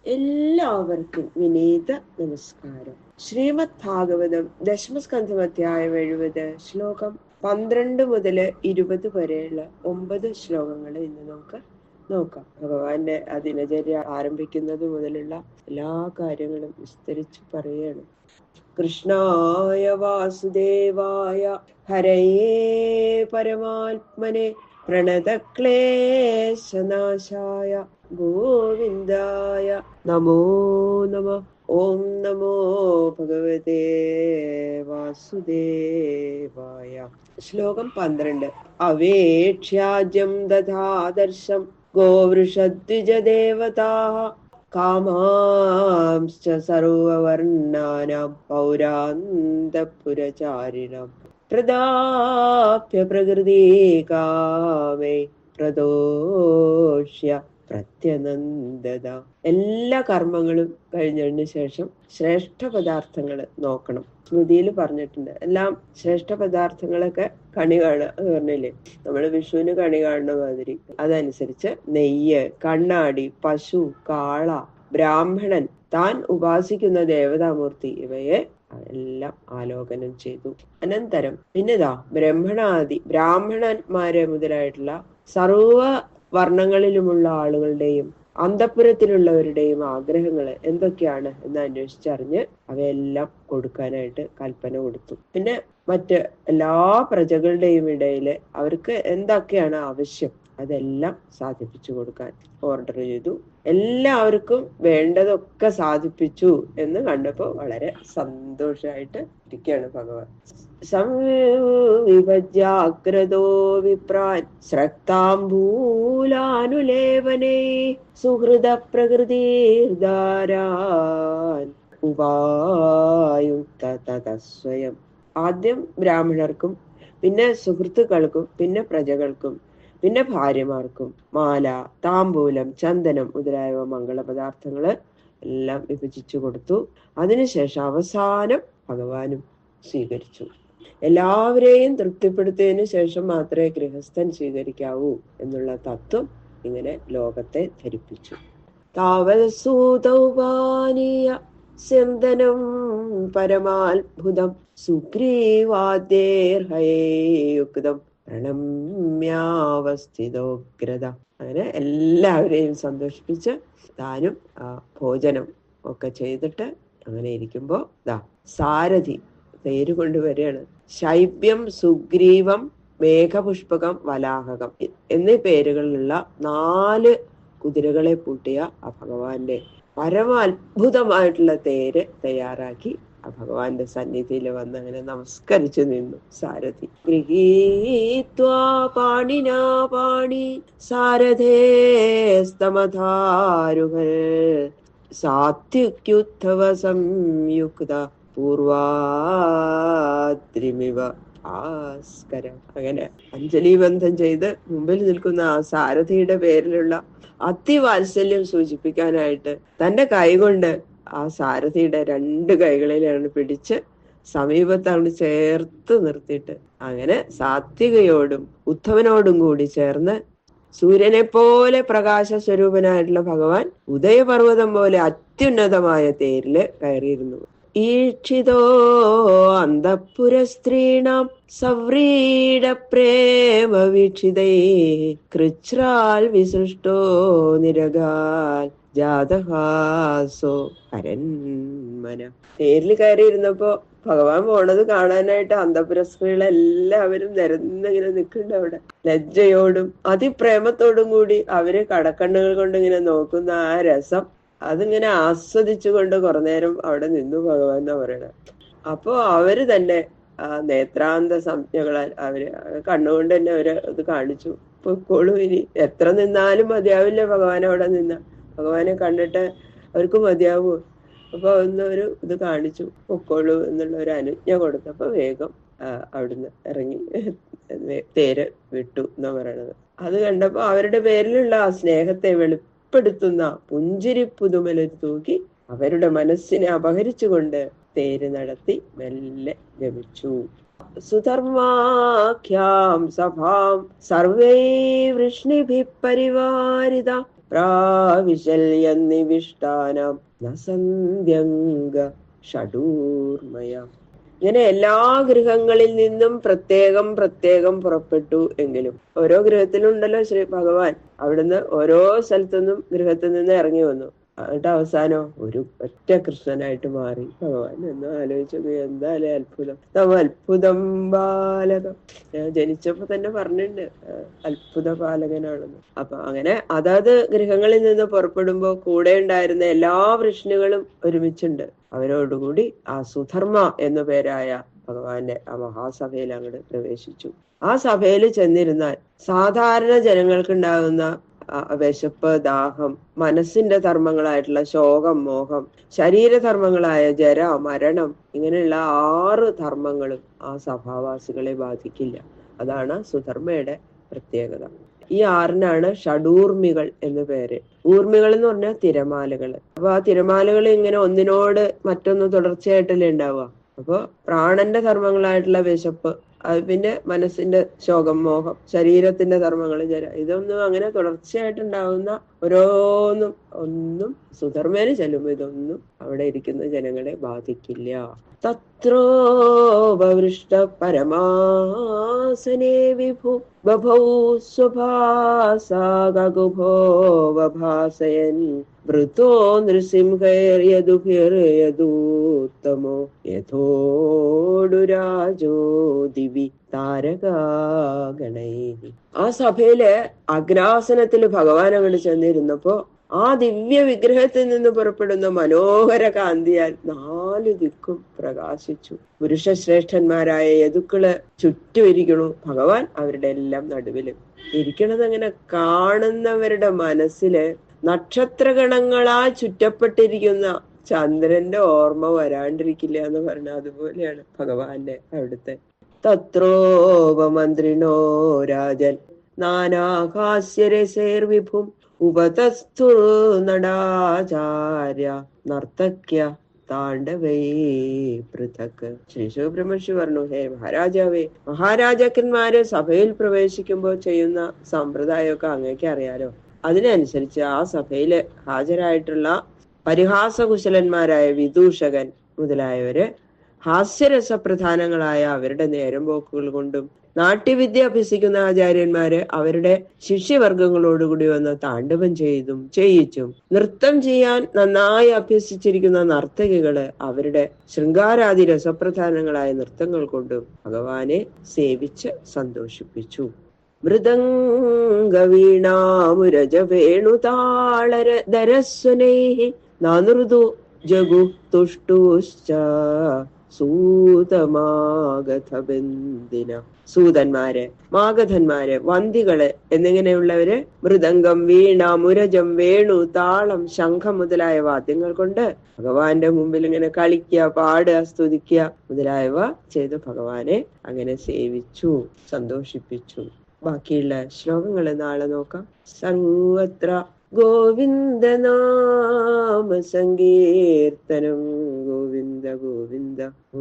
എല്ലാവർക്കും വിനീത നമസ്കാരം. ശ്രീമദ് ഭാഗവതം ദശമസ്കന്ധം അധ്യായം 70 ശ്ലോകം 12 മുതൽ 20 വരെയുള്ള 9 ശ്ലോകങ്ങൾ ഇന്ന് നമുക്ക് നോക്കാം. ഭഗവാന്റെ ആ ദിനചര്യ ആരംഭിക്കുന്നത് മുതലുള്ള എല്ലാ കാര്യങ്ങളും വിസ്തരിച്ച് പറയാണ്. കൃഷ്ണായ വാസുദേവായ ഹരയേ പരമാത്മനെ പ്രണതക്ലേശനാശായ ഗോവിന്ദായ നമോ നമഃ. ഓം നമോ ഭഗവതേ വാസുദേവായ. ശ്ലോകം 12. അവേക്ഷ്യാജ്യം ദധാദർശം ഗോവൃഷദ്വിജദേവതാഃ കാമാംശ്ച സർവവർണ്ണാനാം പൗരാന്തപുരചാരിണം പ്രദാപ്യ പ്രകൃതി കാമേ പ്രദോഷ്യ പ്രത്യനന്ദത. എല്ലാ കർമ്മങ്ങളും കഴിഞ്ഞതിന് ശേഷം ശ്രേഷ്ഠ പദാർത്ഥങ്ങൾ നോക്കണം. സ്മൃതിയിൽ പറഞ്ഞിട്ടുണ്ട്. എല്ലാം ശ്രേഷ്ഠ പദാർത്ഥങ്ങളൊക്കെ കണി കാണുക പറഞ്ഞില്ലേ, നമ്മള് വിഷുവിന് കണി കാണുന്ന മാതിരി. അതനുസരിച്ച് നെയ്യ്, കണ്ണാടി, പശു, കാള, ബ്രാഹ്മണൻ, താൻ ഉപാസിക്കുന്ന ദേവതാമൂർത്തി ഇവയെ എല്ലാം ആലോകനം ചെയ്തു. അനന്തരം പിന്നെതാ ബ്രാഹ്മണന്മാരെ മുതലായിട്ടുള്ള സർവ വർണ്ണങ്ങളിലുമുള്ള ആളുകളുടെയും അന്തഃപുരത്തിലുള്ളവരുടെയും ആഗ്രഹങ്ങൾ എന്തൊക്കെയാണ് എന്ന് അന്വേഷിച്ചറിഞ്ഞ് അവയെല്ലാം കൊടുക്കാനായിട്ട് കൽപ്പന കൊടുത്തു. പിന്നെ മറ്റ് എല്ലാ പ്രജകളുടെയും ഇടയില് അവർക്ക് എന്തൊക്കെയാണ് ആവശ്യം അതെല്ലാം സാധിപ്പിച്ചു കൊടുക്കാൻ ഓർഡർ ചെയ്തു. എല്ലാവർക്കും വേണ്ടതൊക്കെ സാധിപ്പിച്ചു എന്ന് കണ്ടപ്പോ വളരെ സന്തോഷമായിട്ട് ഇരിക്കുകയാണ് ഭഗവാൻ. സംവിഭജ്യാഗ്രതോ വിപ്രാൻ സ്രക്താംബൂലാനുലേപനേ സുഹൃദ പ്രകൃതിർധാരാൻ ഉപായുക്ത തതസ്വയം. ആദ്യം ബ്രാഹ്മണർക്കും, പിന്നെ സുഹൃത്തുക്കൾക്കും, പിന്നെ പ്രജകൾക്കും, പിന്നെ ഭാര്യമാർക്കും മാല, താമ്പൂലം, ചന്ദനം മുതലായവ മംഗളപദാർത്ഥങ്ങള് എല്ലാം വിഭജിച്ചു കൊടുത്തു. അതിനുശേഷം അവസാനം ഭഗവാനും സ്വീകരിച്ചു. എല്ലാവരെയും തൃപ്തിപ്പെടുത്തിയതിനു ശേഷം മാത്രമേ ഗൃഹസ്ഥൻ സ്വീകരിക്കാവൂ എന്നുള്ള തത്വം ഇങ്ങനെ ലോകത്തെ ധരിപ്പിച്ചു. താവത്സൂതൗപാനീയ സ്യന്തനം പരമാത്ഭുതം സുഗ്രീവാദ്യേർഹയേയുക്തം പ്രണമ്യാവസ്ഥിതോഗ്രത. അങ്ങനെ എല്ലാവരെയും സന്തോഷിപ്പിച്ച് താനും ഭോജനം ഒക്കെ ചെയ്തിട്ട് അങ്ങനെ ഇരിക്കുമ്പോ സാരഥി പേര് കൊണ്ടുവരികയാണ്. ശൈബ്യം, സുഗ്രീവം, മേഘപുഷ്പകം, വലാഹകം എന്നീ പേരുകളിലുള്ള 4 കുതിരകളെ പൂട്ടിയ ആ ഭഗവാന്റെ പരമ അത്ഭുതമായിട്ടുള്ള തേര് തയ്യാറാക്കി ആ ഭഗവാന്റെ സന്നിധിയിൽ വന്ന് അങ്ങനെ നമസ്കരിച്ചു നിന്നു സാരഥി. ഗൃഹീത്വാ പാണിനാ പാണി സാരഥേ സ്തമധാരുഹൽ സാത്വിക്യുദ്ധവ സംയുക്ത പൂർവാദ്രിമിവ ഭാസ്കരം. അങ്ങനെ അഞ്ജലിബന്ധം ചെയ്ത് മുമ്പിൽ നിൽക്കുന്ന ആ സാരഥിയുടെ പേരിലുള്ള അതിവാത്സല്യം സൂചിപ്പിക്കാനായിട്ട് തന്റെ കൈകൊണ്ട് ആ സാരഥിയുടെ 2 കൈകളിലാണ് പിടിച്ച് സമീപത്താണ് ചേർത്ത് നിർത്തിയിട്ട് അങ്ങനെ സാത്വികയോടും ഉദ്ധവനോടും കൂടി ചേർന്ന് സൂര്യനെ പോലെ പ്രകാശ സ്വരൂപനായിട്ടുള്ള ഭഗവാൻ ഉദയപർവ്വതം പോലെ അത്യുന്നതമായ തേരില് കയറിയിരുന്നു. ഈക്ഷിതോ അന്തഃപുര സ്ത്രീണാം സവ്രീഡ പ്രേമ വീക്ഷിതൈ കൃച്ഛ്രാൽ വിസൃഷ്ടോ നിരകാൽ ജാതഹാസോ പരന്മന. തേരിൽ കയറിയിരുന്നപ്പോ ഭഗവാൻ പോണത് കാണാനായിട്ട് അന്തഃപുര സ്ത്രീകളെല്ലാവരും നിരന്നിങ്ങനെ നിൽക്കുന്നുണ്ട് അവിടെ. ലജ്ജയോടും അതിപ്രേമത്തോടും കൂടി അവര് കടക്കണ്ണുകൾ കൊണ്ട് ഇങ്ങനെ നോക്കുന്ന ആ രസം അതിങ്ങനെ ആസ്വദിച്ചുകൊണ്ട് കുറെ നേരം അവിടെ നിന്നു ഭഗവാൻ എന്നാ പറയണത്. അപ്പോ അവര് തന്നെ ആ നേത്രാന്ത സംജ്ഞകളാൽ അവര് കണ്ണുകൊണ്ട് തന്നെ അവര് ഇത് കാണിച്ചു. പൊക്കോളൂ, ഇനി എത്ര നിന്നാലും മതിയാവില്ല ഭഗവാൻ അവിടെ നിന്ന. ഭഗവാനെ കണ്ടിട്ട് അവർക്ക് മതിയാവൂ. അപ്പൊ ഒരു ഇത് കാണിച്ചു, പൊക്കോളൂ എന്നുള്ള ഒരു അനുജ്ഞ കൊടുത്തപ്പോ വേഗം അവിടുന്ന് ഇറങ്ങി തേര് വിട്ടു എന്നാ പറയണത്. അത് കണ്ടപ്പോ അവരുടെ പേരിലുള്ള ആ സ്നേഹത്തെ വെളിപ്പെടുത്തുന്ന പുഞ്ചിരി പുതുമലൊരു തൂക്കി അവരുടെ മനസ്സിനെ അപഹരിച്ചുകൊണ്ട് തേര് നടത്തി മെല്ലെ ഗമിച്ചു. സുധർമാഖ്യാം സഭാം സർവൈ വൃഷ്ണിഭിഃ പരിവാരിത പ്രാവിശല്യന്നിവിഷ്ടാനാം നസന്ധ്യംഗ ഷഡൂർമയ. ഇങ്ങനെ എല്ലാ ഗൃഹങ്ങളിൽ നിന്നും പ്രത്യേകം പ്രത്യേകം പുറപ്പെട്ടു എങ്കിലും ഓരോ ഗൃഹത്തിലും ഉണ്ടല്ലോ ശ്രീ ഭഗവാൻ. അവിടുന്ന് ഓരോ സ്ഥലത്തുനിന്നും ഗൃഹത്തിൽ നിന്ന് ഇറങ്ങി വന്നു. എന്നിട്ട് അവസാനം ഒരു ഒറ്റ കൃഷ്ണനായിട്ട് മാറി ഭഗവാൻ. എന്ന് ആലോചിച്ചു, എന്തായാലും അത്ഭുതം. അത്ഭുതം ബാലകം. ഞാൻ ജനിച്ചപ്പോ തന്നെ പറഞ്ഞിട്ടുണ്ട് അത്ഭുത പാലകനാണെന്ന്. അപ്പൊ അങ്ങനെ അതാത് ഗൃഹങ്ങളിൽ നിന്ന് പുറപ്പെടുമ്പോ കൂടെ ഉണ്ടായിരുന്ന എല്ലാ വൃഷ്ണികളും ഒരുമിച്ചുണ്ട്. അവരോടുകൂടി ആ സുധർമ്മ എന്നു പേരായ ഭഗവാന്റെ ആ മഹാസഭയിൽ അങ്ങോട്ട് പ്രവേശിച്ചു. ആ സഭയിൽ ചെന്നിരുന്നാൽ സാധാരണ ജനങ്ങൾക്കുണ്ടാകുന്ന വിശപ്പ്, ദാഹം, മനസ്സിന്റെ ധർമ്മങ്ങളായിട്ടുള്ള ശോകം, മോഹം, ശരീരധർമ്മങ്ങളായ ജര, മരണം, ഇങ്ങനെയുള്ള 6 ധർമ്മങ്ങളും ആ സഭാവാസികളെ ബാധിക്കില്ല. അതാണ് സുധർമ്മയുടെ പ്രത്യേകത. ഈ 6നാണ് ഷഡൂർമികൾ എന്ന് പേര്. ഊർമികൾ എന്ന് പറഞ്ഞാൽ തിരമാലകൾ. അപ്പൊ ആ തിരമാലകൾ ഇങ്ങനെ ഒന്നിനോട് മറ്റൊന്ന് തുടർച്ചയായിട്ടല്ലേ ഉണ്ടാവുക. അപ്പൊ പ്രാണന്റെ ധർമ്മങ്ങളായിട്ടുള്ള വിശപ്പ്, അത് പിന്നെ മനസ്സിന്റെ ശോകം, മോഹം, ശരീരത്തിന്റെ ധർമ്മങ്ങൾ, ജര, ഇതൊന്നും അങ്ങനെ തുടർച്ചയായിട്ടുണ്ടാവുന്ന ഒന്നും സുധർമ്മേന് ചെല്ലുമ്പോ ഇതൊന്നും അവിടെ ഇരിക്കുന്ന ജനങ്ങളെ ബാധിക്കില്ല. തത്രോപവൃഷ്ട പരമാസനേ വിഭു ബഭൗ സ്വഭാസാഗുഭോവഭാസയൻ വൃത്തോ നൃസിംഹൈര്യദുഭിർയദൂത്തമോ യഥോടുരാജോ ദിവി താരകാഗണൈ. ആ സഭയിലെ അഗ്രാസനത്തിൽ ഭഗവാൻ അങ്ങോട്ട് ചെന്നിരുന്നപ്പോ ആ ദിവ്യ വിഗ്രഹത്തിൽ നിന്ന് പുറപ്പെടുന്ന മനോഹര കാന്തിയാൽ 4 ദിക്കും പ്രകാശിച്ചു. പുരുഷശ്രേഷ്ഠന്മാരായ യദുക്കള് ചുറ്റും ഇരിക്കണു. ഭഗവാൻ അവരുടെ എല്ലാം നടുവില് ഇരിക്കണത് അങ്ങനെ കാണുന്നവരുടെ മനസ്സില് നക്ഷത്രഗണങ്ങളാൽ ചുറ്റപ്പെട്ടിരിക്കുന്ന ചന്ദ്രന്റെ ഓർമ്മ വരാണ്ടിരിക്കില്ല എന്ന് പറഞ്ഞ അതുപോലെയാണ് ഭഗവാന്റെ അവിടുത്തെ. തത്രോപമന്ത്രിണോ രാജൻ നാനാഹാസ്യരസേർവിഭും ഉപതസ്ഥു നടാചാര്യ നർത്തക്യ താണ്ഡവേ പൃഥക്. ശ്രീ ശിവബ്രഹ്മർഷി പറഞ്ഞു, ഹേ മഹാരാജാവേ, മഹാരാജാക്കന്മാര് സഭയിൽ പ്രവേശിക്കുമ്പോൾ ചെയ്യുന്ന സമ്പ്രദായമൊക്കെ അങ്ങേക്ക് അറിയാലോ. അതിനനുസരിച്ച് ആ സഭയില് ഹാജരായിട്ടുള്ള പരിഹാസകുശലന്മാരായ വിദൂഷകൻ മുതലായവര് ഹാസ്യരസപ്രധാനങ്ങളായ അവരുടെ നേരം പോക്കുകൾ കൊണ്ടും നാട്യവിദ്യ അഭ്യസിക്കുന്ന ആചാര്യന്മാര് അവരുടെ ശിഷ്യവർഗങ്ങളോടുകൂടി വന്ന് താണ്ഡവം ചെയ്യിച്ചും നൃത്തം ചെയ്യാൻ നന്നായി അഭ്യസിച്ചിരിക്കുന്ന നർത്തകികള് അവരുടെ ശൃംഗാരാദി രസപ്രധാനങ്ങളായ നൃത്തങ്ങൾ കൊണ്ടും ഭഗവാനെ സേവിച്ച് സന്തോഷിപ്പിച്ചു. മൃദംഗവീണാമുരജ വേണുതാളരധരസ്വനൈഃ നാനൃതു ജഗു തുഷ്ടുശ്ച സൂതമാഗധബന്ദിന. സൂതന്മാര്, മാഗധന്മാര്, വന്ദികള് എന്നിങ്ങനെയുള്ളവര് മൃദംഗം, വീണ, മുരജം, വേണു, താളം, ശംഖം മുതലായ വാദ്യങ്ങൾ കൊണ്ട് ഭഗവാന്റെ മുമ്പിൽ ഇങ്ങനെ കളിക്കുക, പാടുക, സ്തുതിക്കുക മുതലായവ ചെയ്ത് ഭഗവാനെ അങ്ങനെ സേവിച്ചു, സന്തോഷിപ്പിച്ചു. ബാക്കിയുള്ള ശ്ലോകങ്ങള് നാളെ നോക്കാം. സർവത്ര ഗോവിന്ദനാമ സങ്കീർത്തനം. ഗോവിന്ദ ഗോവിന്ദ. ഓ